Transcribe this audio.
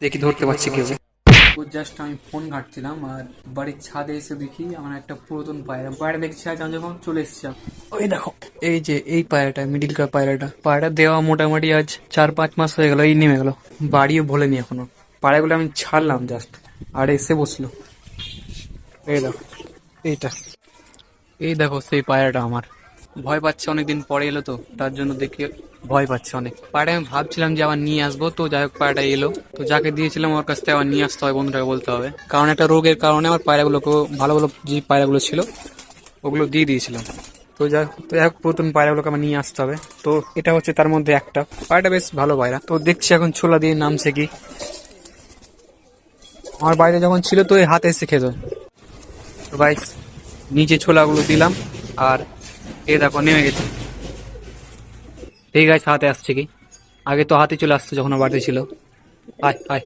দেখি ধরতে পারছি কেউ। ও জাস্ট আমি ফোন ঘাটছিলাম আর বাড়ির ছাদে এসে দেখি আমার একটা পুরাতন পায়রা পায়রা দেখছি আজ আমি যখন চলে এসেছি। ওই দেখো, এই যে এই পায়রাটা মিডিল কার পায়রাটা দেওয়া মোটামুটি আজ 4-5 মাস হয়ে গেল, এই নেমে গেল, বাড়িও ভোলেনি এখনো। পায়রাগুলো আমি ছাড়লাম জাস্ট আর এসে বসলো। এই দেখো এইটা, এই দেখো সেই পায়রাটা আমার। ভয় পাচ্ছে, অনেকদিন পরে এলো তো তার জন্য দেখে ভয় পাচ্ছে অনেক। পায়রা আমি ভাবছিলাম যে আবার নিয়ে আসবো, তো যাই হোক পায়রাটা এলো, তো যাকে দিয়েছিলাম ওর কাছ থেকে আবার নিয়ে আসতে হয়, বন্ধুটাকে বলতে হবে, কারণ একটা রোগের কারণে আমার পায়রাগুলোকে, ভালো ভালো যে পায়রাগুলো ছিল ওগুলো দিয়ে দিয়েছিলাম। তো যাই হোক পুরাতন পায়রাগুলোকে আমার নিয়ে আসতে হবে। তো এটা হচ্ছে তার মধ্যে একটা পায়রাটা, বেশ ভালো পায়রা। তো দেখছি এখন ছোলা দিয়ে নামছে কি। আমার বাইরে যখন ছিল তো এই হাতে এসে খেত। তো ভাই নিচে ছোলাগুলো দিলাম আর এ দেখো নেমে গেছে। ঠিক আছে, হাতে আসছে কি, আগে তো হাতে চলে আসতো যখন আমার বাড়িতে ছিল। আয় আয়।